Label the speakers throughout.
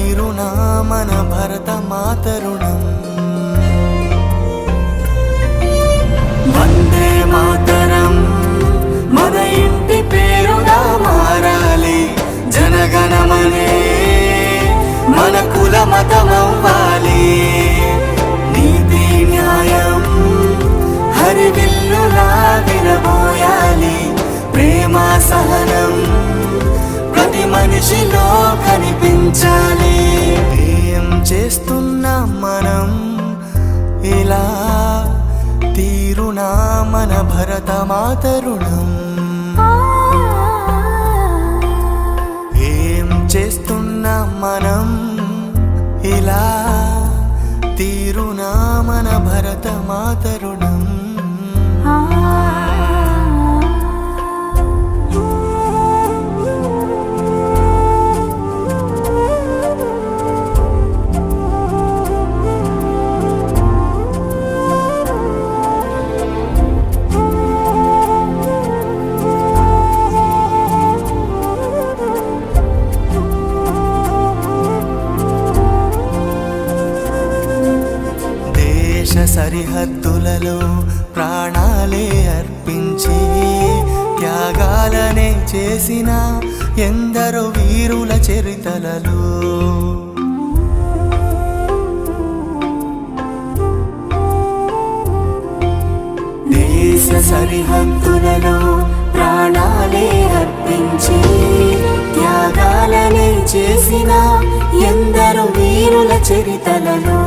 Speaker 1: తీరునా మన భరత మాతరుణం. వందే మాతరం మన ఇంటి పేరుగా మారాలి. జనగణమనే మన కుల మతమవ్వాలి. నీతి న్యాయం హరివిల్లులా విరబోయాలి. ప్రేమ సహనం ప్రతి మనిషిలో కనిపించాలి. ఏం చేస్తున్నాం మనం ఇలా తీరునా మన భరత మాతరుణం. ఏం చేస్తున్నాం మనం ఇలా తీరునా మన భరత మాతరుణం. సరిహద్దులలో ప్రాణాలే అర్పించి త్యాగాలనే చేసిన ఎందరో వీరుల చరితలలో దేశ సరిహద్దులలో ప్రాణాలే అర్పించి త్యాగాలనే చేసిన ఎందరో వీరుల చరితలలో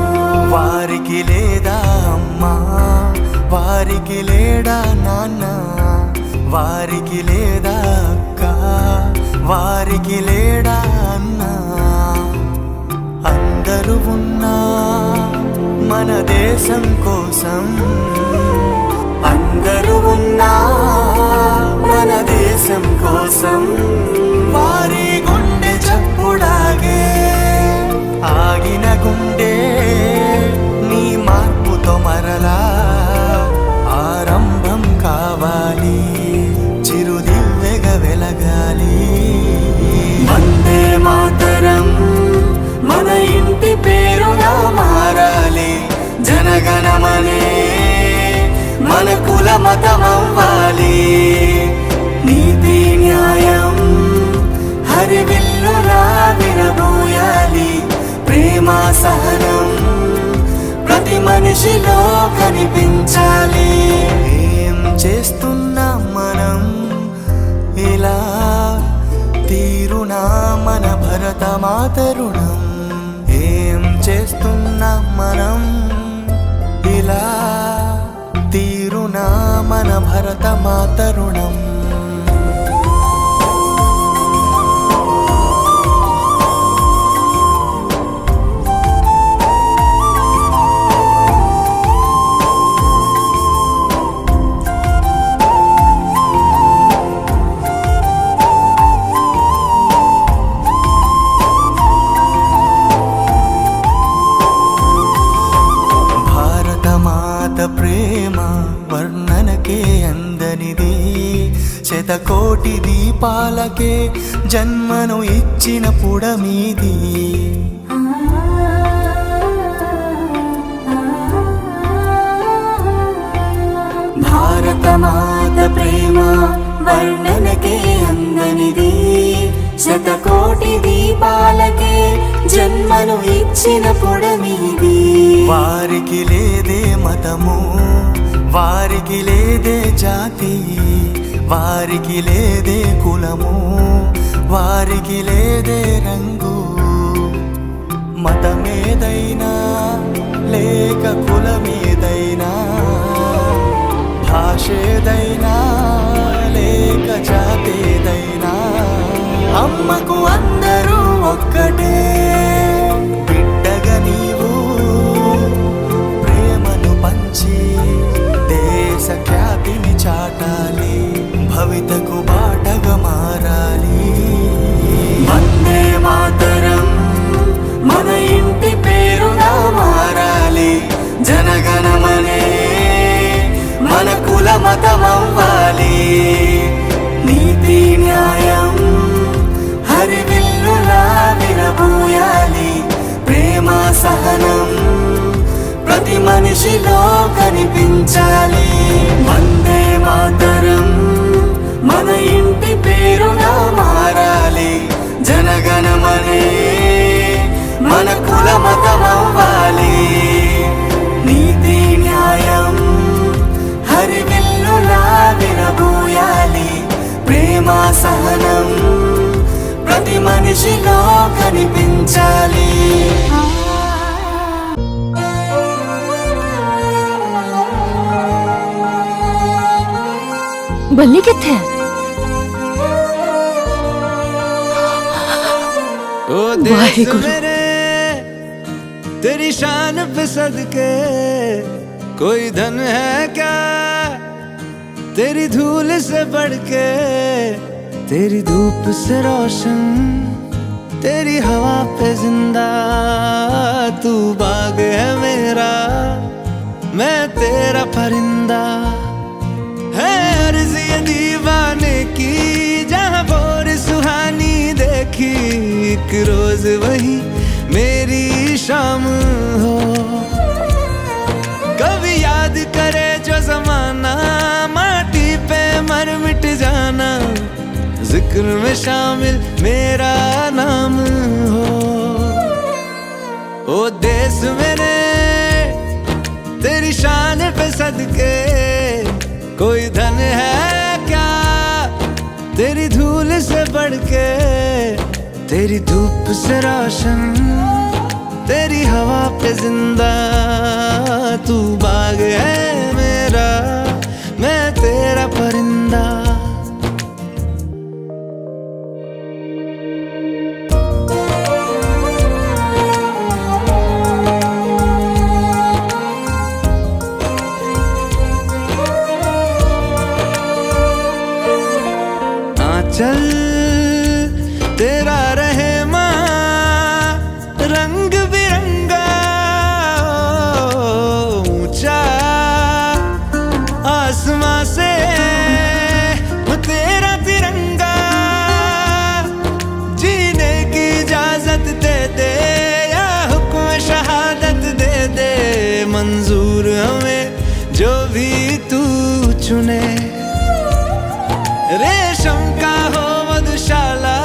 Speaker 1: వారికి లేదా అమ్మా, వారికి లేడా నాన్న, వారికి లేదా అక్క, వారికి లేడా అన్న. అందరూ ఉన్నా మన దేశం కోసం, అందరూ ఉన్నా మన దేశం కోసం. వారి గుండె చప్పుడాగే ఆగిన గుండె నీ మార్పుతో మరలా ఆరంభం కావాలి. చిరుదివ్వెగా వెలగాలి. వందే మాతరం మన ఇంటి పేరుగా మారాలి. జనగణమనే మన కుల మతమవ్వాలి. నీతి న్యాయం హరివిల్లులా విరబోయాలి. ప్రేమ సహనం ప్రతి మనిషిలో కనిపించాలి. ఏం చేస్తున్నాం మనం ఇలా తీరునా మన భరత మాతరుణం. ఏం చేస్తున్నాం మనం ఇలా తీరునా మన భరత మాతరుణం. ప్రేమ వర్ణనకే అందనిది. శతకోటి దీపాలకే జన్మను ఇచ్చిన పుడమీది. భారత మాత ప్రేమ వర్ణనకే అందనిది. శతకోటి దీపాలకే జన్మను ఇచ్చిన పుడమీది. వారికి లేదే మతము, వారికి లేదే జాతి, వారికి లేదే కులము, వారికి లేదే రంగు. మతమేదైనా లేక కులమేదైనా, భాషేదైనా లేక జాతేదైనా, అమ్మకు అందరూ ఒక్కటే. బిడ్డగా నీవు ప్రేమను పంచి దేశ ఖ్యాతిని చాటాలి. భవితకు బాటగా మారాలి. వందే మాతరం మన ఇంటి పేరుగా మారాలి. జనగణమనే మన కుల మతమవ్వాలి. నీతి న్యాయం హరివిల్లులా విరబోయాలి. సహనం ప్రతి మనిషిలో కనిపించాలి. వందే మాతరం మన ఇంటి పేరుగా మారాలి. జనగణమనే మన కుల మతమవ్వాలి. నీతి న్యాయం హరివిల్లులా విరబూయాలి. ప్రేమ సహనం ప్రతి మనిషిలో కనిపించాలి.
Speaker 2: बल्ली किथे है?
Speaker 3: ओ देश मेरे तेरी शान पे सदके कोई धन है क्या तेरी धूल से बढ़ के, तेरी धूप से रोशन तेरी हवा पे जिंदा। तू बाग है मेरा मैं तेरा परिंदा, है अर्ज़ ये दीवाने की जहाँ बोर सुहानी देखी। एक रोज वही मेरी शाम हो, कभी याद करे जो जमाना माटी पे मर मिट जाना। जिक्र में शामिल मेरा नाम हो। ओ देश मेरे तेरी शान पे सदके कोई धन है क्या तेरी धूल से बढ़ के, तेरी धूप से रोशन तेरी हवा पे जिंदा। तू बाग है मेरा मैं तेरा परिंदा। चल तेरा रहे माँ रंग बिरंगा, ऊंचा आसमां से तेरा तिरंगा। जीने की इजाजत दे दे या हुक्म शहादत दे दे, मंजूर हमें जो भी तू चुने। रेशम का हो मधुशाला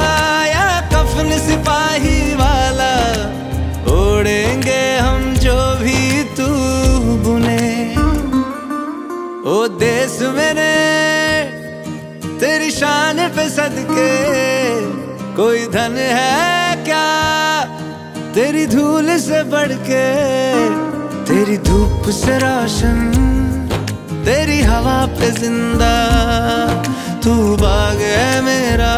Speaker 3: या कफन सिपाही वाला, ओढ़ेंगे हम जो भी तू बुने। ओ देश मेरे तेरी शान पे सदके कोई धन है क्या तेरी धूल से बढ़ के, तेरी धूप से रोशन तेरी हवा पे जिंदा। तू बाग है मेरा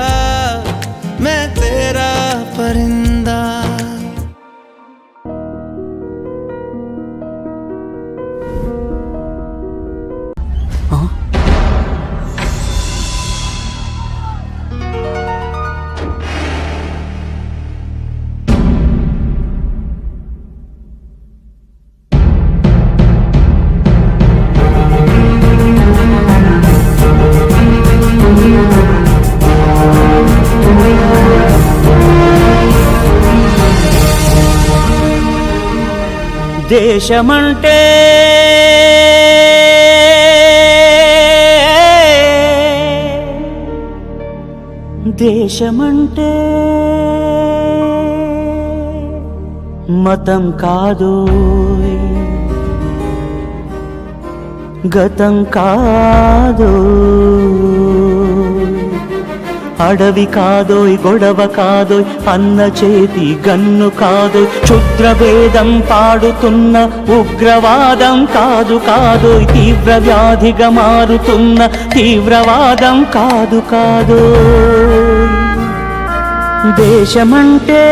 Speaker 3: मैं तेरा परिंदा।
Speaker 4: దేశమంటే దేశమంటే మతం కాదోయ్ గతం కాదోయ్ అడవి కాదోయ్ గొడవ కాదోయ్ అన్న చేతి గన్ను కాదోయ్ క్షుద్ర భేదం పాడుతున్న ఉగ్రవాదం కాదు కాదోయ్ తీవ్ర వ్యాధిగా మారుతున్న తీవ్రవాదం కాదు కాదోయ్ దేశమంటే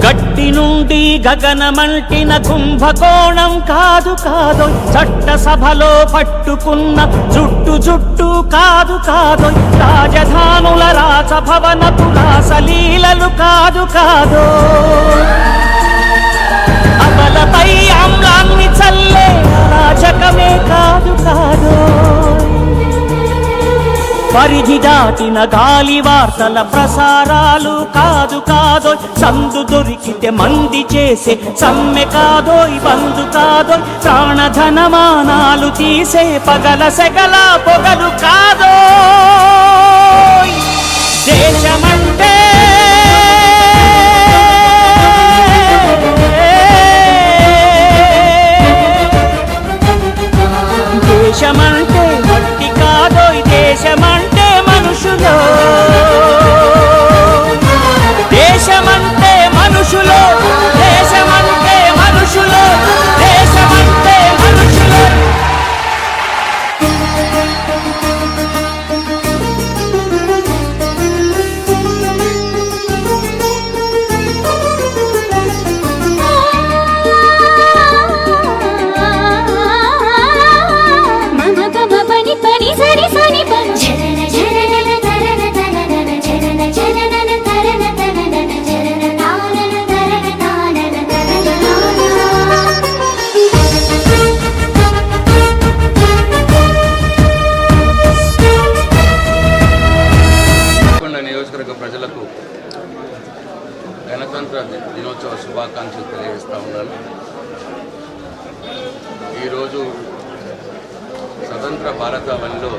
Speaker 4: గట్టి నుండి గగనమంటిన కుంభకోణం కాదు కాదోయ్ చట్టసభలో పట్టుకున్న జుట్టు జుట్టు కాదు కాదోయ్ రాజధానుల రాజభవనపు రాసలీలలు కాదు కాదోయ్ అమలపై అమ్లాన్ని చల్లే అరాచకమే కాదు కాదోయ్ పరిధి దాటిన గాలి వార్తల ప్రసారాలు కాదు కాదోయ్, సందు దొరికితే మంది చేసే సమ్మె కాదోయ్, బంధు కాదోయ్, ప్రాణధనమానాలు తీసే పగల సెగల పొగలు కాదోయ్. దేశమంటే దేశమంటే మట్టి కాదోయ్, దేశమంటే మనుషులో, దేశమంటే మనుషులో, దేశమంటే మనుషులో, దేశమంటే మనుషులో.
Speaker 2: నియోజకవర్గ ప్రజలకు గణతంత్ర దినోత్సవ శుభాకాంక్షలు తెలియజేస్తూ ఉన్నాను. ఈరోజు స్వతంత్ర భారతావనిలో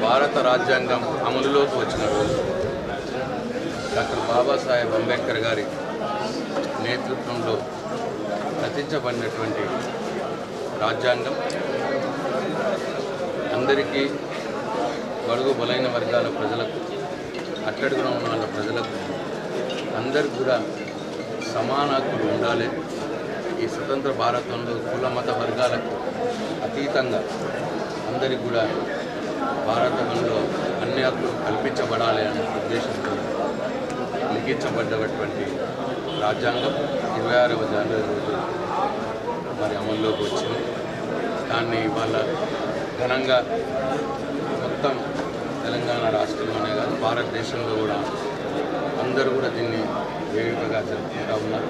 Speaker 2: భారత రాజ్యాంగం అమలులోకి వచ్చిన రోజు. డాక్టర్ బాబాసాహెబ్ అంబేద్కర్ గారి నేతృత్వంలో రచించబడినటువంటి రాజ్యాంగం అందరికీ, బడుగు బలైన వర్గాల ప్రజలకు, అట్టడుగున ఉన్న వాళ్ళ ప్రజలకు అందరికీ కూడా సమాన హక్కులు ఉండాలి. ఈ స్వతంత్ర భారతంలో కుల మత వర్గాలకు అతీతంగా అందరికీ కూడా భారతంలో అన్ని హక్కులు కల్పించబడాలి అనే ఉద్దేశంతో లిఖించబడ్డటువంటి రాజ్యాంగం 26వ జనవరి రోజు మరి అమల్లోకి వచ్చింది. దాన్ని ఇవాళ ఘనంగా మొత్తం తెలంగాణ రాష్ట్రంలోనే కాదు భారతదేశంలో కూడా అందరూ కూడా దీన్ని వేడుకగా జరుపుకుంటూ ఉన్నారు.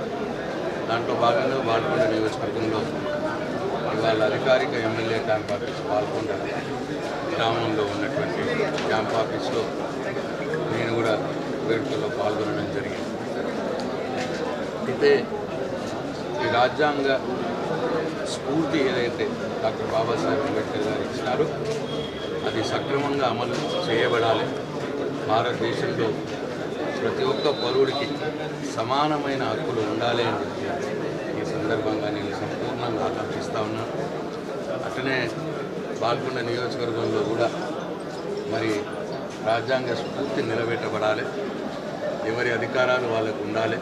Speaker 2: దాంట్లో భాగంగా బాల్కొండ నియోజకవర్గంలో ఇవాళ అధికారిక ఎమ్మెల్యే క్యాంప్ ఆఫీస్ బాల్కొండ గ్రామంలో ఉన్నటువంటి క్యాంప్ ఆఫీస్లో నేను కూడా వేడుకల్లో పాల్గొనడం జరిగింది. అయితే ఈ రాజ్యాంగ స్ఫూర్తి ఏదైతే డాక్టర్ బాబాసాహెబ్ అంబేద్కర్ గారు ఇచ్చినారో అది సక్రమంగా అమలు చేయబడాలి. భారతదేశంలో ప్రతి ఒక్క పౌరుడికి సమానమైన హక్కులు ఉండాలి అని చెప్పి ఈ సందర్భంగా నేను సంపూర్ణంగా ఆకాంక్షిస్తూ ఉన్నాను. అట్లనే బాల్కొండ నియోజకవర్గంలో కూడా మరి రాజ్యాంగ స్ఫూర్తి నిలబెట్టబడాలి. ఎవరి అధికారాలు వాళ్ళకు ఉండాలి.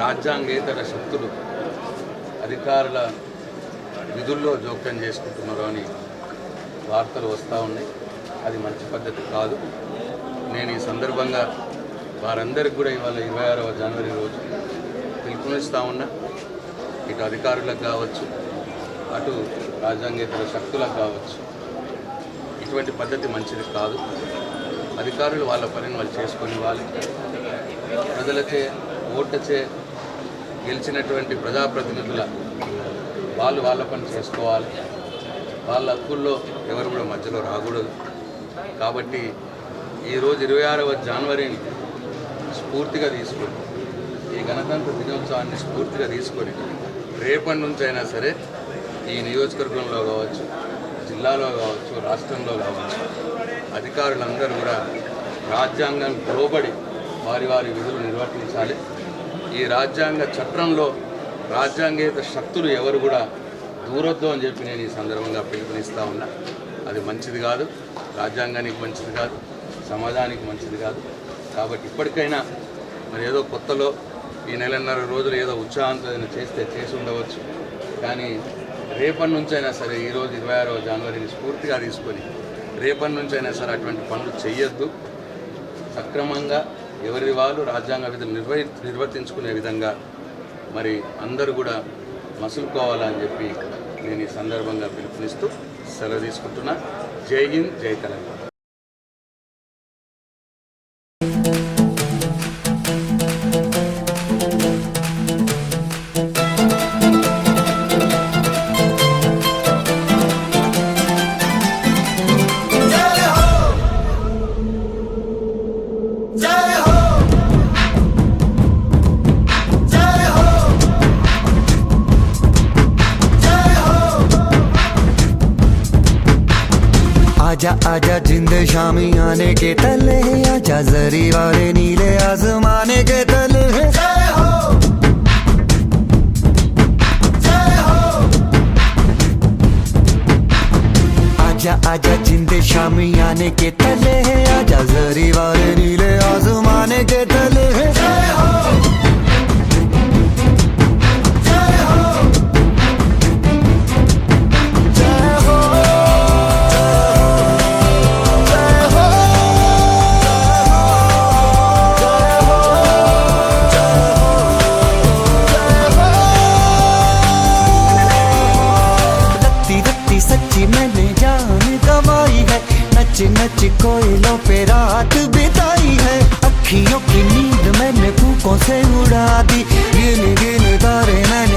Speaker 2: రాజ్యాంగేతర శక్తులు అధికారుల విధుల్లో జోక్యం చేసుకుంటున్నారు అని వార్తలు వస్తూ ఉన్నాయి. అది మంచి పద్ధతి కాదు. నేను ఈ సందర్భంగా వారందరికీ కూడా ఇవాళ 26వ జనవరి రోజు పిలుపునిస్తూ ఉన్నా. ఇటు అధికారులకు కావచ్చు, అటు రాజ్యాంగేతర శక్తులకు కావచ్చు. ఇటువంటి పద్ధతి మంచిది కాదు. అధికారులు వాళ్ళ పనిని వాళ్ళు చేసుకొని ప్రజలచే ఓట్లచే గెలిచినటువంటి ప్రజాప్రతినిధుల వాళ్ళ పని చేసుకోవాలి. వాళ్ళ హక్కుల్లో ఎవరు కూడా మధ్యలో రాకూడదు. కాబట్టి ఈరోజు 26వ జనవరిని స్ఫూర్తిగా తీసుకొని, ఈ గణతంత్ర దినోత్సవాన్ని స్ఫూర్తిగా తీసుకొని రేపటి నుంచి అయినా సరే ఈ నియోజకవర్గంలో కావచ్చు, జిల్లాలో కావచ్చు, రాష్ట్రంలో కావచ్చు అధికారులందరూ కూడా రాజ్యాంగం లోబడి వారి విధులు నిర్వర్తించాలి. ఈ రాజ్యాంగ చట్రంలో రాజ్యాంగేతర శక్తులు ఎవరు కూడా దూరొద్దు అని చెప్పి నేను ఈ సందర్భంగా పిలుపునిస్తూ ఉన్నా. అది మంచిది కాదు, రాజ్యాంగానికి మంచిది కాదు, సమాజానికి మంచిది కాదు. కాబట్టి ఇప్పటికైనా మరి ఏదో కొత్తలో ఈ నెలన్నర రోజులు ఏదో ఉత్సాహంతో చేసి ఉండవచ్చు. కానీ రేపటి నుంచైనా సరే ఈరోజు 26వ జనవరిని స్ఫూర్తిగా తీసుకొని రేపటి నుంచైనా సరే అటువంటి పనులు చేయొద్దు. సక్రమంగా ఎవరి వాళ్ళు రాజ్యాంగ విధులు నిర్వర్తించుకునే విధంగా మరి అందరూ కూడా మసులుకోవాలని చెప్పి నేను ఈ సందర్భంగా పిలుపునిస్తూ సెలవు తీసుకుంటున్నా. జై హింద్, జై తెలంగాణ.
Speaker 5: आजा आजा जिंद शामी आने के तले, आजा जरी वाले नीले आसमाने के तले। जय हो, जय हो। आजा आजा जिंद शामी आने के तले, आजा जरी वाले नीले आसमाने के तले। जय हो, सच्ची मैंने जान गवाई है, नच नच कोयलों पे रात बिताई है। अखियों की नींद मैंने फूकों से उड़ा दी, गिन गिन तारे मैंने